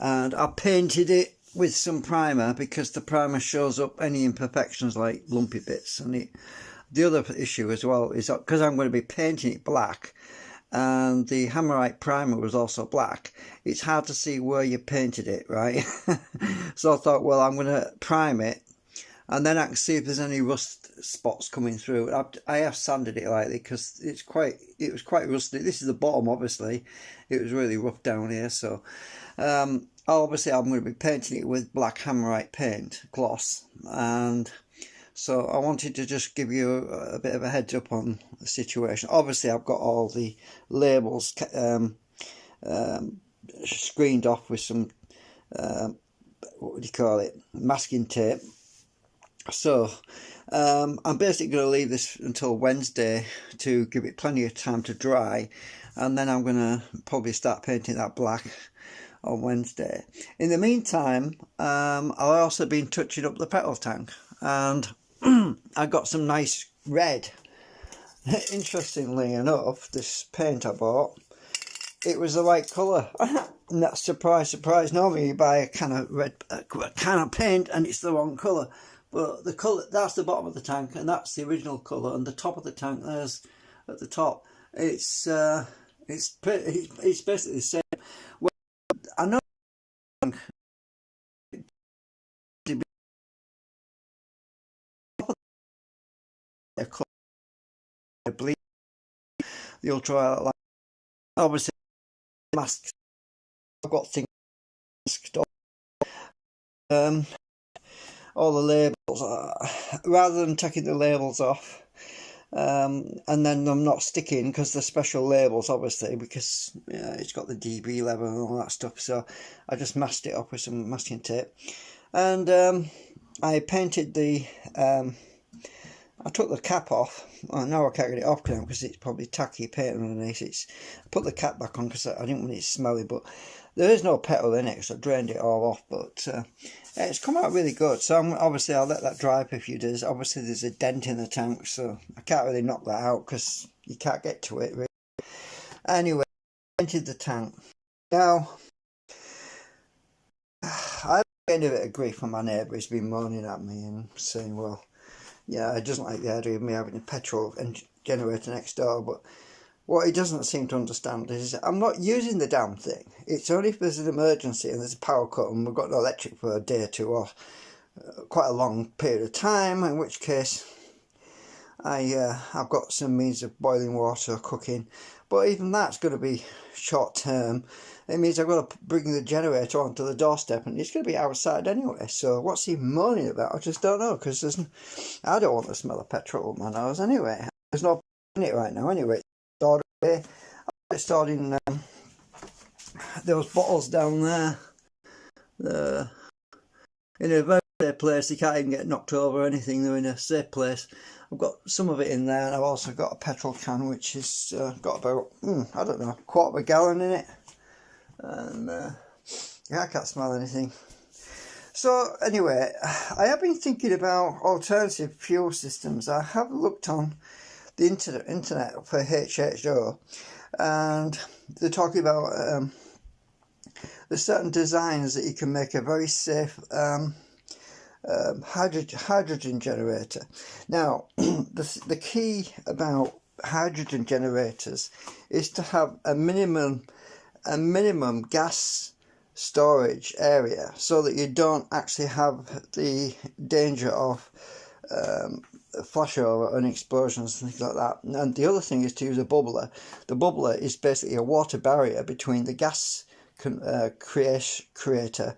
and I painted it with some primer because the primer shows up any imperfections like lumpy bits. And the other issue as well is that because I'm going to be painting it black, and the Hammerite primer was also black, it's hard to see where you painted it, right? So I thought, well, I'm going to prime it, and then I can see if there's any rust spots coming through. I have sanded it lightly because it was quite rusty. This is the bottom, obviously. It was really rough down here, so obviously I'm going to be painting it with black Hammerite paint, gloss, and so I wanted to just give you a bit of a heads up on the situation. Obviously I've got all the labels screened off with some, what would you call it, masking tape. So I'm basically going to leave this until Wednesday to give it plenty of time to dry, and then I'm going to probably start painting that black on Wednesday. In the meantime, I've also been touching up the petrol tank, and I got some nice red. Interestingly enough, this paint I bought, it was the right colour. And that's surprise. Normally you buy a can of red, a can of paint, and it's the wrong colour. But the colour, that's the bottom of the tank, and that's the original colour. And the top of the tank, there's at the top. It's basically the same. Well, I know the ultraviolet light. Obviously, masks. I've got things masked up. All the labels, rather than taking the labels off, and then them not sticking because they're special labels, obviously, because it's got the DB level and all that stuff. So I just masked it up with some masking tape, and I painted the. I took the cap off. Well, now I can't get it off now because it's probably tacky paint underneath. I put the cap back on because I didn't want it smelly, but there is no petrol in it, so I drained it all off. But it's come out really good. So obviously I'll let that dry for a few days. Obviously there's a dent in the tank, so I can't really knock that out because you can't get to it really. Anyway, I painted the tank. Now, I'm getting a bit of grief from my neighbour. He's been moaning at me and saying, well, yeah, he doesn't like the idea of me having a petrol generator next door, but what he doesn't seem to understand is I'm not using the damn thing. It's only if there's an emergency and there's a power cut and we've got no electric for a day or two, or quite a long period of time, in which case I've got some means of boiling water, cooking, but even that's going to be short term. It means I've got to bring the generator onto the doorstep, and it's going to be outside anyway. So what's he moaning about? I just don't know, because I don't want the smell of petrol up my nose anyway. There's no in it right now anyway. It's stored in those bottles down there. In a very safe place. They can't even get knocked over or anything. They're in a safe place. I've got some of it in there, and I've also got a petrol can which has got about, I don't know, a quarter of a gallon in it. And yeah, I can't smell anything. So anyway, I have been thinking about alternative fuel systems. I have looked on the internet for HHO, and they're talking about there's certain designs that you can make a very safe hydrogen generator. Now, the key about hydrogen generators is to have a minimum gas storage area, so that you don't actually have the danger of flashover and explosions and things like that. And the other thing is to use a bubbler. The bubbler is basically a water barrier between the gas creator,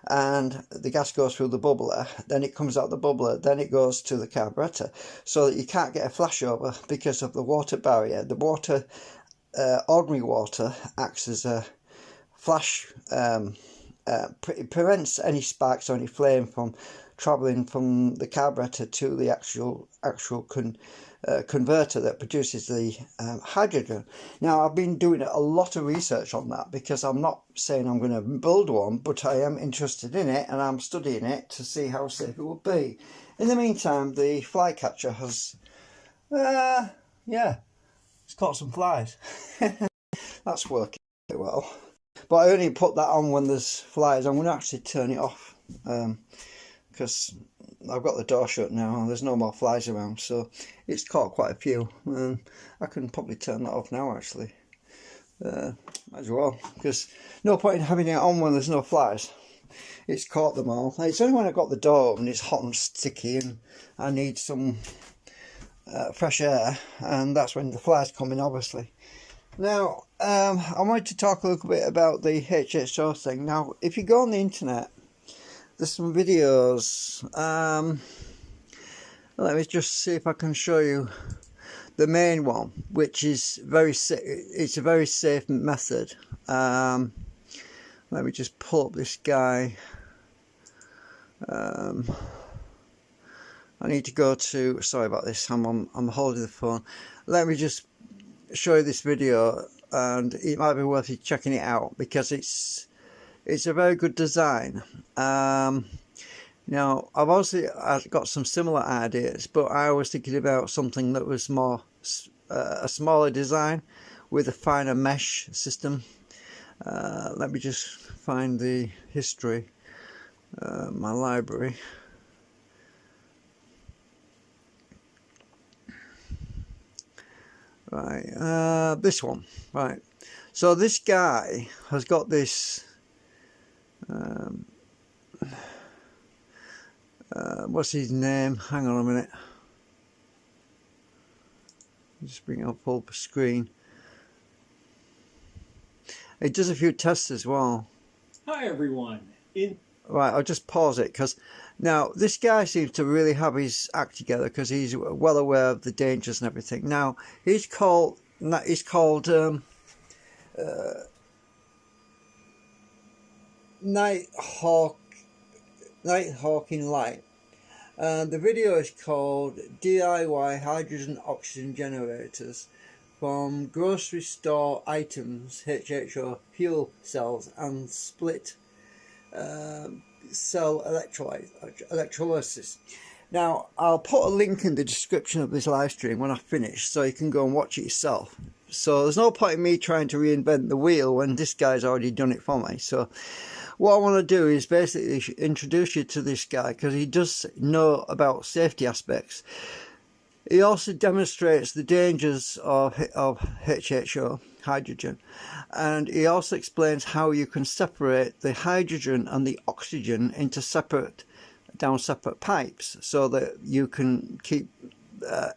and the gas goes through the bubbler, then it comes out the bubbler, then it goes to the carburetor, so that you can't get a flashover because of the water barrier. The water, ordinary water, acts as a flash, it prevents any sparks or any flame from travelling from the carburetor to the actual converter that produces the hydrogen. Now, I've been doing a lot of research on that, because I'm not saying I'm going to build one, but I am interested in it and I'm studying it to see how safe it will be. In the meantime, the flycatcher has, yeah, it's caught some flies. That's working well. But I only put that on when there's flies. I'm going to actually turn it off because I've got the door shut now and there's no more flies around, so it's caught quite a few. I can probably turn that off now actually, as well, because no point in having it on when there's no flies. It's caught them all. It's only when I got the door open, it's hot and sticky and I need some fresh air, and that's when the flies come in, obviously. Now, I wanted to talk a little bit about the HHO thing. Now, if you go on the internet, there's some videos. Let me just see if I can show you the main one, which is it's a very safe method. Let me just pull up this guy. I need to go to, sorry about this, I'm holding the phone. Let me just show you this video, and it might be worth you checking it out because it's a very good design. Now I've got some similar ideas, but I was thinking about something that was more a smaller design with a finer mesh system. Let me just find the history, my library. Right, this one, right. So this guy has got this, what's his name? Hang on a minute. Just bring it up full screen. It does a few tests as well. Hi everyone. Right, I'll just pause it because now this guy seems to really have his act together because he's well aware of the dangers and everything. Now he's called Night Hawking Light. The video is called DIY Hydrogen Oxygen Generators from Grocery Store Items, HHO Fuel Cells and Split Cell Electrolysis. Now I'll put a link in the description of this live stream when I finish, so you can go and watch it yourself. So there's no point in me trying to reinvent the wheel when this guy's already done it for me. So what I want to do is basically introduce you to this guy because he does know about safety aspects. He also demonstrates the dangers of HHO, hydrogen, and he also explains how you can separate the hydrogen and the oxygen into separate pipes so that you can keep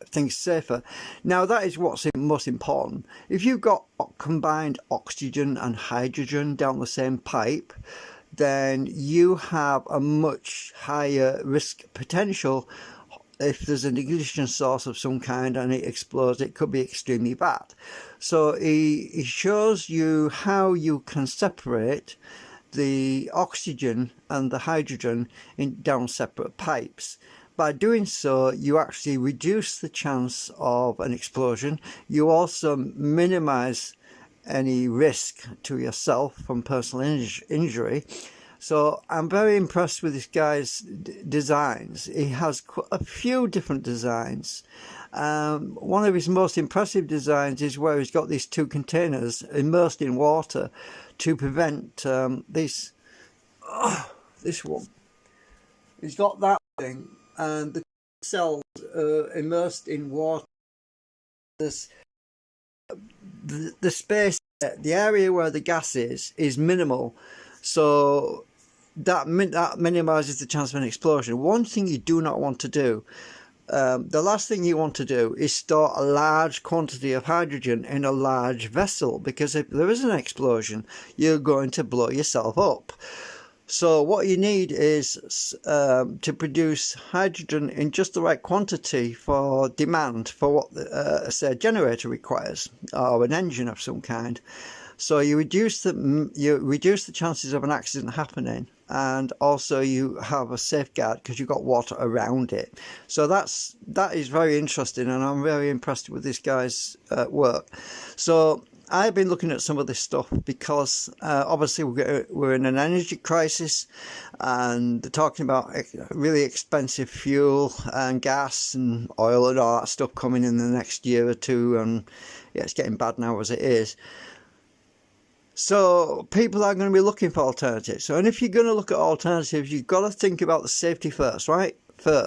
things safer. Now that is what's most important. If you've got combined oxygen and hydrogen down the same pipe, then you have a much higher risk potential. If there's an ignition source of some kind and it explodes, it could be extremely bad. So he shows you how you can separate the oxygen and the hydrogen down separate pipes. By doing so, you actually reduce the chance of an explosion. You also minimize any risk to yourself from personal injury. So I'm very impressed with this guy's designs. He has a few different designs. One of his most impressive designs is where he's got these two containers immersed in water to prevent this one. He's got that thing, and the cells immersed in water. The space, the area where the gas is minimal, so that minimizes the chance of an explosion. One thing you do not want to do, the last thing you want to do is store a large quantity of hydrogen in a large vessel, because if there is an explosion, you're going to blow yourself up. So what you need is to produce hydrogen in just the right quantity for demand for what say a generator requires, or an engine of some kind. So you reduce the chances of an accident happening, and also you have a safeguard because you've got water around it. So that is very interesting, and I'm very impressed with this guy's work. So I've been looking at some of this stuff because obviously we're in an energy crisis, and they're talking about really expensive fuel and gas and oil and all that stuff coming in the next year or two, and yeah, it's getting bad now as it is. So people are going to be looking for alternatives. So, and if you're going to look at alternatives, you've got to think about the safety first, right?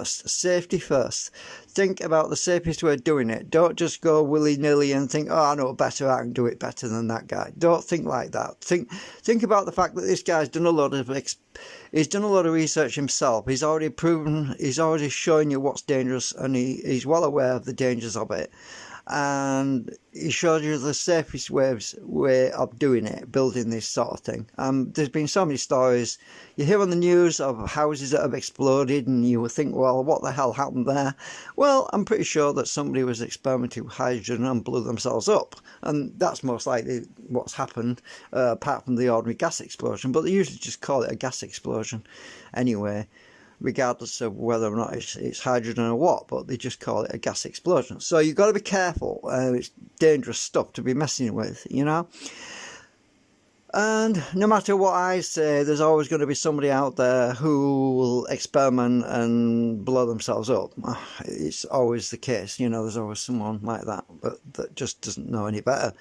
Safety first. Think about the safest way of doing it. Don't just go willy-nilly and think, oh, I know better, I can do it better than that guy. Don't think like that. Think about the fact that this guy's done a lot of research himself. He's already proven, he's already shown you what's dangerous, and he's well aware of the dangers of it. And he showed you the safest way of doing it, building this sort of thing. There's been so many stories you hear on the news of houses that have exploded, and you would think, well, what the hell happened there? Well, I'm pretty sure that somebody was experimenting with hydrogen and blew themselves up, and that's most likely what's happened, apart from the ordinary gas explosion. But they usually just call it a gas explosion anyway, regardless of whether or not it's hydrogen or what, but they just call it a gas explosion. So you've got to be careful. It's dangerous stuff to be messing with, you know. And no matter what I say, there's always going to be somebody out there who will experiment and blow themselves up. It's always the case, you know, there's always someone like that, but that just doesn't know any better.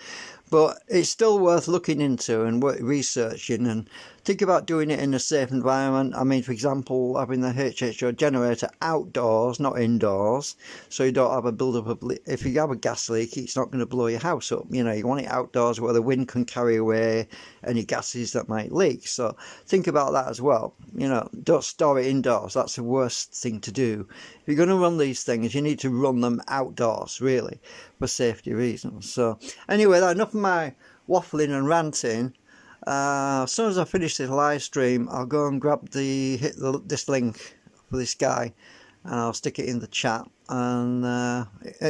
But it's still worth looking into and researching, and think about doing it in a safe environment. I mean, for example, having the HHO generator outdoors, not indoors, so you don't have a build-up of, if you have a gas leak, it's not going to blow your house up. You know, you want it outdoors where the wind can carry away any gases that might leak. So think about that as well. You know, don't store it indoors. That's the worst thing to do. If you're going to run these things, you need to run them outdoors, really, for safety reasons. So anyway, that's enough of my waffling and ranting. As soon as I finish this live stream, I'll go and grab this link for this guy, and I'll stick it in the chat, and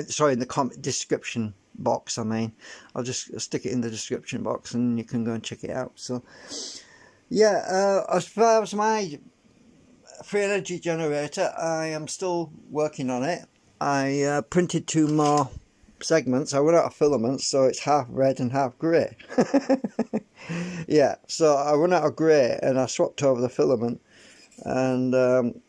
sorry, in the description box. I mean, I'll just stick it in the description box, and you can go and check it out. So yeah, as far as my free energy generator, I am still working on it. I printed 2 more segments. I run out of filaments, so it's half red and half grey. Yeah, so I run out of grey and I swapped over the filament, and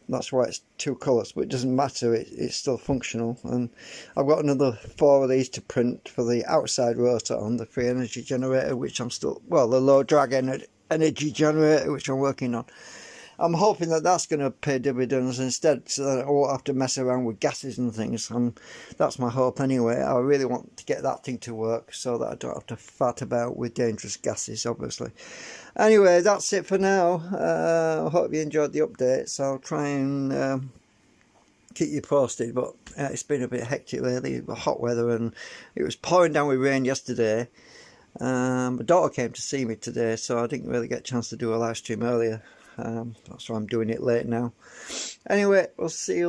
that's why it's 2 colours, but it doesn't matter, it's still functional. And I've got another 4 of these to print for the outside rotor on the free energy generator, which I'm still, well, the low drag energy generator, which I'm working on. I'm hoping that that's going to pay dividends instead, so that I won't have to mess around with gases and things. That's my hope anyway. I really want to get that thing to work so that I don't have to fart about with dangerous gases, obviously. Anyway, that's it for now. I hope you enjoyed the updates. I'll try and keep you posted, but it's been a bit hectic lately. Hot weather, and it was pouring down with rain yesterday. My daughter came to see me today, so I didn't really get a chance to do a live stream earlier. That's why I'm doing it late now. Anyway, we'll see you.